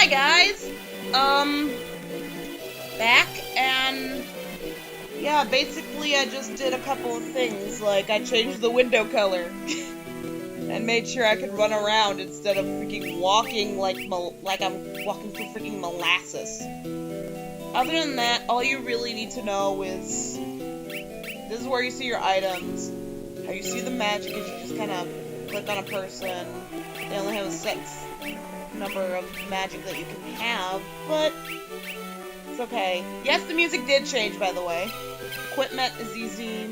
Hi guys! Back, and yeah, basically I just did a couple of things, like I changed the window color and made sure I could run around instead of freaking walking like I'm walking through freaking molasses. Other than that, all you really need to know is this is where you see your items. How you see the magic is you just kind of click on a person. They only have a set number of magic that you can have, but it's okay. Yes, the music did change, by the way. Equipment is easy,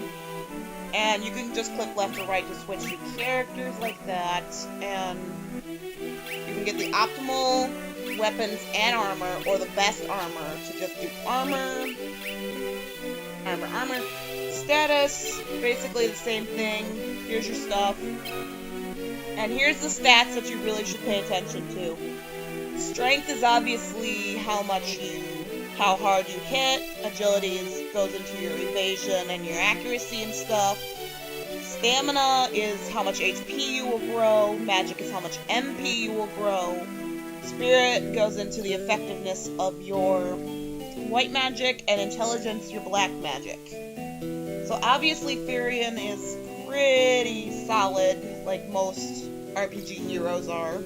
and you can just click left or right to switch to characters like that, and you can get the optimal weapons and armor, or the best armor, to just do armor, status, basically the same thing. Here's your stuff. And here's the stats that you really should pay attention to. Strength is obviously how hard you hit. Agility goes into your evasion and your accuracy and stuff. Stamina is how much HP you will grow. Magic is how much MP you will grow. Spirit goes into the effectiveness of your white magic, and intelligence your black magic. So obviously Furion is pretty solid, like most RPG heroes are.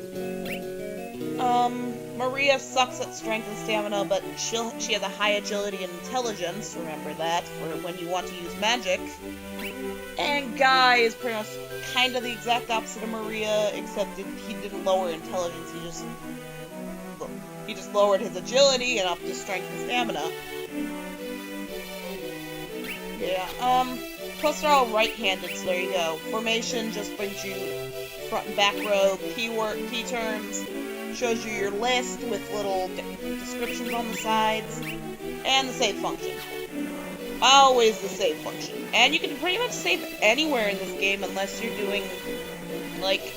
Maria sucks at strength and stamina, but she has a high agility and intelligence, remember that, for when you want to use magic. And Guy is pretty much kind of the exact opposite of Maria, except he didn't lower intelligence, he just lowered his agility and upped his strength and stamina. Yeah, plus they're all right-handed, so there you go. Formation just brings you front and back row, key terms, shows you your list with little descriptions on the sides, and the save function. Always the save function. And you can pretty much save anywhere in this game unless you're doing, like,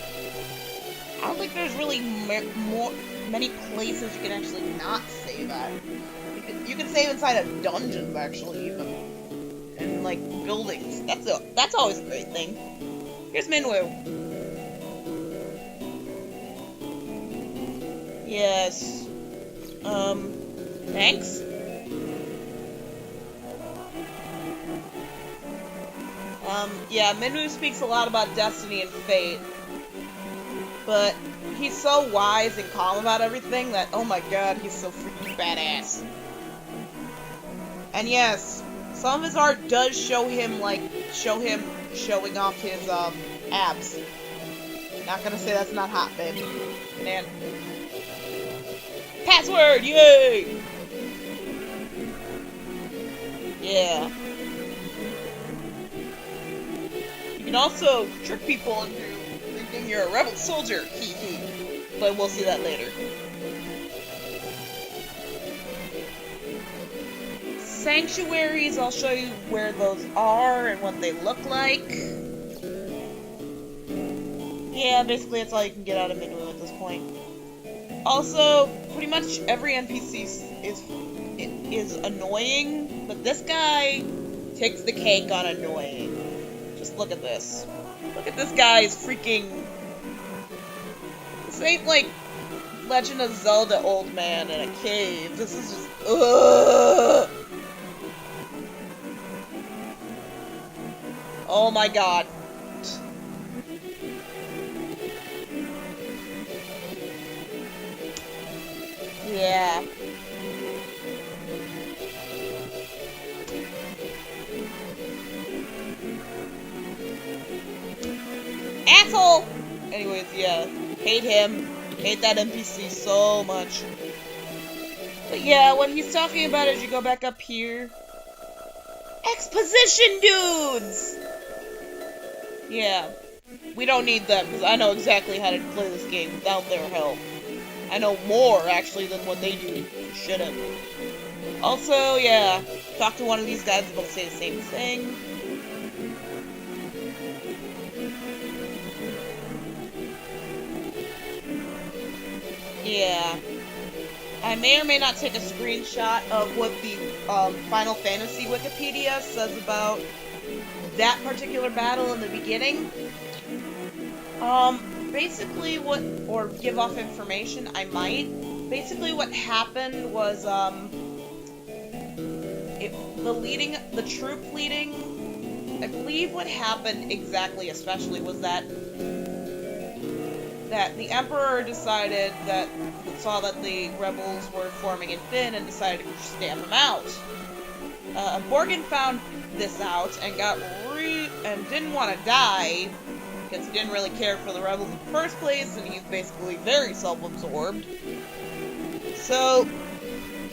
I don't think there's really many places you can actually not save at. You can save inside of dungeons, actually, even. And, like, buildings. That's always a great thing. Here's Minwoo. Yes. Thanks? Yeah, Minwoo speaks a lot about destiny and fate. But he's so wise and calm about everything that, oh my god, he's so freaking badass. And yes, some of his art does show him showing off his, abs. Not gonna say that's not hot, baby. And password, yay! Yeah. You can also trick people into thinking you're a rebel soldier, hee hee. But we'll see that later. Sanctuaries, I'll show you where those are and what they look like. Yeah, basically that's all you can get out of Minwoo at this point. Also, pretty much every NPC is annoying, but this guy takes the cake on annoying. Just look at this. Look at this guy's freaking... This ain't like Legend of Zelda old man in a cave. This is just... Ugh! Oh my god. Yeah. Asshole! Anyways, yeah. Hate him. Hate that NPC so much. But yeah, what he's talking about is you go back up here. Exposition dudes! Yeah. We don't need them, because I know exactly how to play this game without their help. I know more, actually, than what they do. Shut up. Also, yeah, talk to one of these guys, they'll say the same thing. Yeah. I may or may not take a screenshot of what the Final Fantasy Wikipedia says about that particular battle in the beginning. Basically or give off information, I might. basically what happened was, the troop leading, I believe what happened exactly, especially, was that the Emperor decided saw that the rebels were forming in Finn and decided to stamp them out. Borgin found this out and and didn't want to die because he didn't really care for the rebels in the first place, and he's basically very self-absorbed. So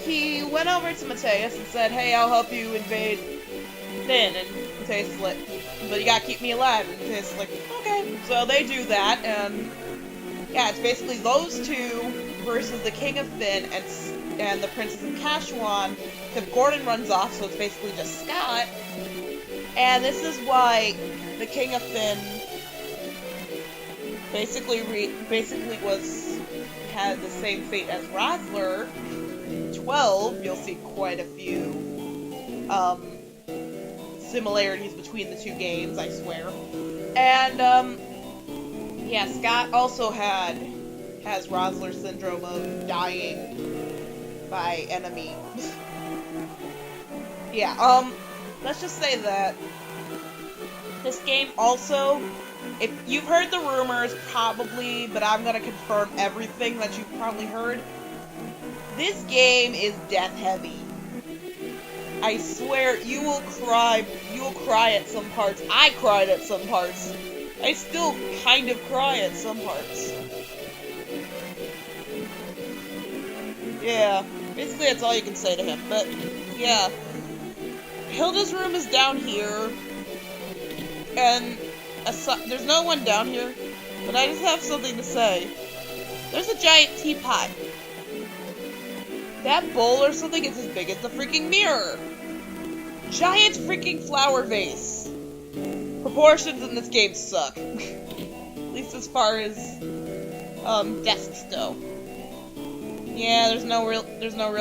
he went over to Matthias and said, "Hey, I'll help you invade Finn," and Matthias is like, "But you gotta keep me alive," and Matthias is like, "Okay." So they do that, and yeah, it's basically those two versus the King of Finn and the Princess of Kashuan, except Gordon runs off, so it's basically just Scott. And this is why the King of Finn basically had the same fate as Rosler. 12, you'll see quite a few similarities between the two games, I swear. And yeah, Scott also has Rosler syndrome of dying by enemy. Yeah, let's just say that this game also, if you've heard the rumors, probably, but I'm gonna confirm everything that you've probably heard. This game is death heavy. I swear, you will cry at some parts. I cried at some parts. I still kind of cry at some parts. Yeah, basically that's all you can say to him, but yeah. Hilda's room is down here, and there's no one down here, but I just have something to say. There's a giant teapot. That bowl or something is as big as the freaking mirror. Giant freaking flower vase. Proportions in this game suck. At least as far as desks go. Yeah, there's no real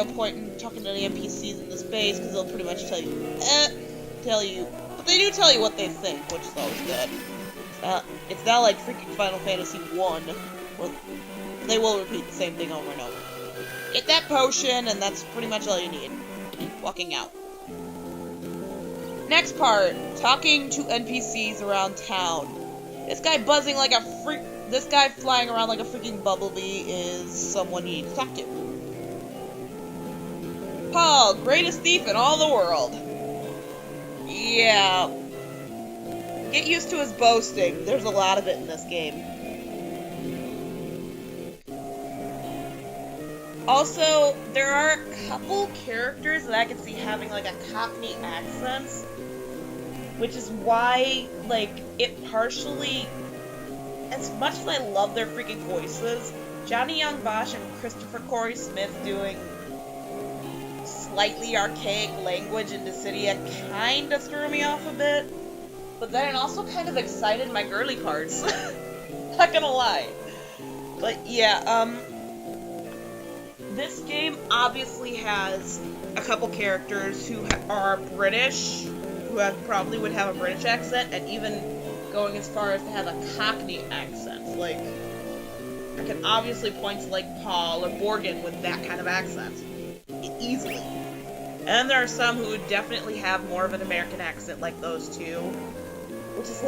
point in talking to the NPCs in this base because they'll pretty much tell you, but they do tell you what they think, which is always good. It's not like freaking Final Fantasy 1, where they will repeat the same thing over and over. Get that potion, and that's pretty much all you need. Walking out. Next part, talking to NPCs around town. This guy buzzing like a freak. This guy flying around like a freaking bumblebee is someone you need to talk to. Paul, greatest thief in all the world. Yeah. Get used to his boasting. There's a lot of it in this game. Also, there are a couple characters that I can see having like a Cockney accent, which is why, like, it partially, as much as I love their freaking voices, Johnny Young Bosch and Christopher Corey Smith doing slightly archaic language in Dissidia kinda threw me off a bit, but then it also kind of excited my girly parts. Not gonna lie. But yeah, this game obviously has a couple characters who are British, who probably would have a British accent, and even going as far as to have a Cockney accent. Like, I can obviously point to, like, Paul or Borgin with that kind of accent. Easily. And there are some who would definitely have more of an American accent like those two. Which is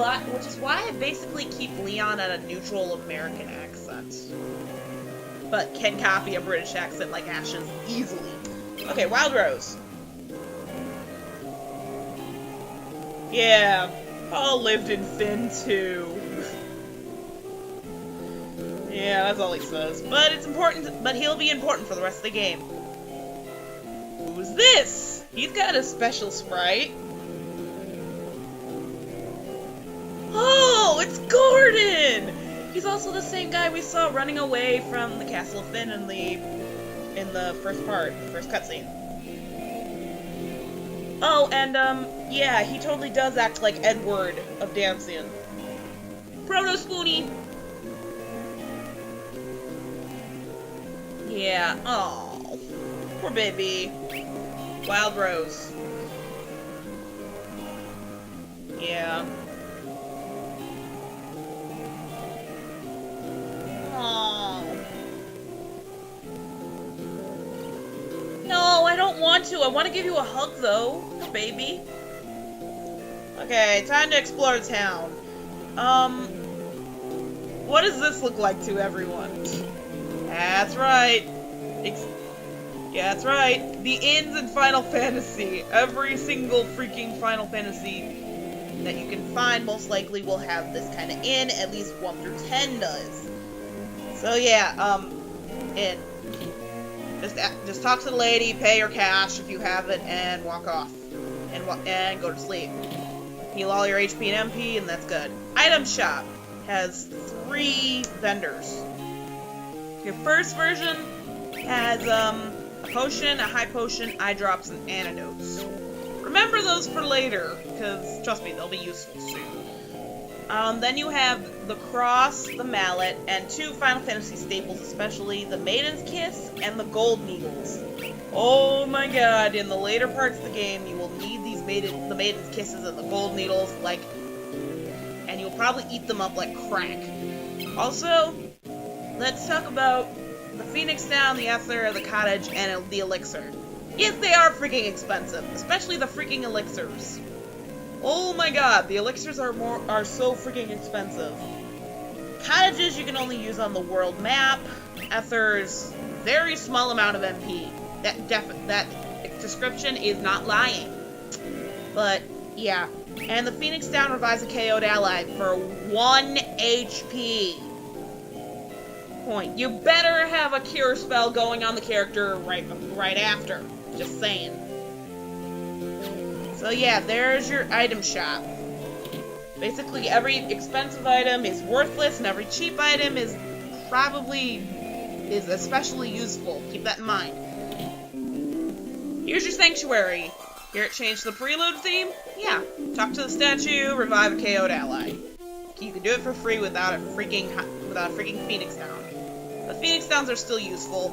why I basically keep Leon at a neutral American accent. But can copy a British accent like Ashes easily. Okay, Wild Rose. Yeah, Paul lived in Finn too. Yeah, that's all he says. But it's important, but he'll be important for the rest of the game. Who's this? He's got a special sprite. Oh, it's Gordon! He's also the same guy we saw running away from the Castle of Finn in the first part, first cutscene. Oh, and yeah, he totally does act like Edward of Damsian. Proto Spoonie! Yeah, oh, poor baby. Wild Rose. Yeah. Aww. don't want to. I want to give you a hug, though, baby. Okay, time to explore town. What does this look like to everyone? That's right. Yeah, that's right. The inns in Final Fantasy. Every single freaking Final Fantasy that you can find most likely will have this kind of inn. At least 1 through 10 does. So yeah, inn. Just talk to the lady, pay her cash if you have it, and walk off. And go to sleep. Heal all your HP and MP, and that's good. Item shop has 3 vendors. Your first version has a potion, a high potion, eye drops, and antidotes. Remember those for later, because trust me, they'll be useful soon. Then you have the cross, the mallet, and 2 Final Fantasy staples, especially the Maiden's Kiss and the Gold Needles. Oh my god, in the later parts of the game, you will need these the Maiden's Kisses and the Gold Needles, and you'll probably eat them up like crack. Also, let's talk about the Phoenix Down, the Altair, the Cottage, and the Elixir. Yes, they are freaking expensive, especially the freaking Elixirs. Oh my god, the Elixirs are so freaking expensive. Cottages you can only use on the world map. Altair's very small amount of MP. That description is not lying. But, yeah. And the Phoenix Down revives a KO'd ally for 1 HP. Point. You better have a cure spell going on the character right after. Just saying. So yeah, there's your item shop. Basically, every expensive item is worthless, and every cheap item is especially useful. Keep that in mind. Here's your sanctuary. Here it changed the prelude theme? Yeah. Talk to the statue, revive a KO'd ally. You can do it for free without a freaking Phoenix Down. The Phoenix Downs are still useful.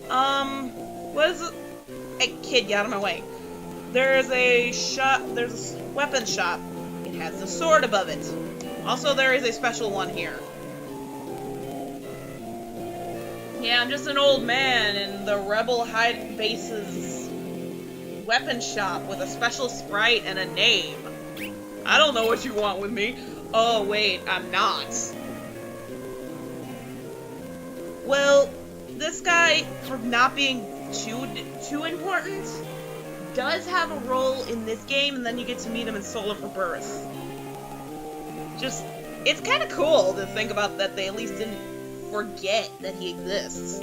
What is it? Hey, kid, get out of my way. There's a weapon shop. It has the sword above it. Also, there is a special one here. Yeah, I'm just an old man in the Rebel Hide Base's weapon shop with a special sprite and a name. I don't know what you want with me. Oh, wait, I'm not. Well, this guy, for not being too important, does have a role in this game, and then you get to meet him in Solar for Birth. It's kind of cool to think about that they at least didn't forget that he exists.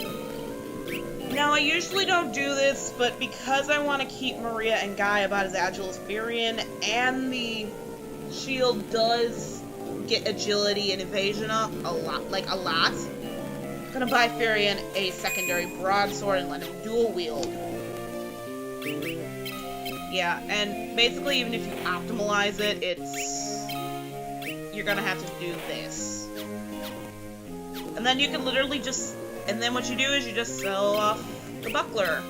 Now, I usually don't do this, but because I want to keep Maria and Guy about as agile as Firion, and the shield does get agility and evasion up a lot, I'm gonna buy Firion a secondary broadsword and let him dual wield. Yeah, and basically even if you optimalize it, you're gonna have to do this. And then you can literally and then what you do is you just sell off the buckler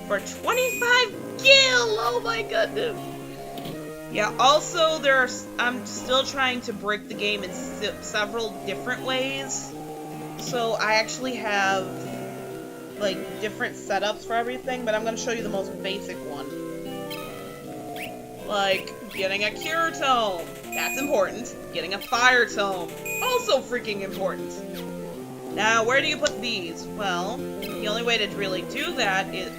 for 25 gil! Oh my goodness! Yeah, also I'm still trying to break the game in several different ways. So I actually have different setups for everything, but I'm gonna show you the most basic one. Like getting a cure tome. That's important. Getting a fire tome. Also freaking important. Now, where do you put these? Well, the only way to really do that is...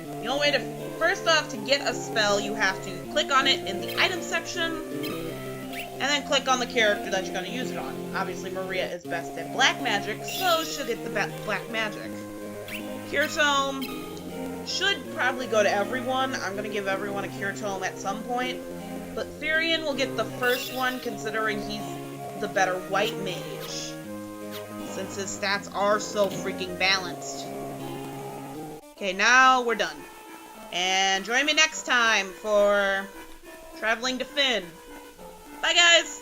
First off, to get a spell, you have to click on it in the item section, and then click on the character that you're going to use it on. Obviously, Maria is best at black magic, so she'll get the black magic. Cure tome should probably go to everyone. I'm going to give everyone a cure tome at some point, but Firion will get the first one, considering he's the better white mage, since his stats are so freaking balanced. Okay, now we're done. And join me next time for Traveling to Finn. Bye, guys!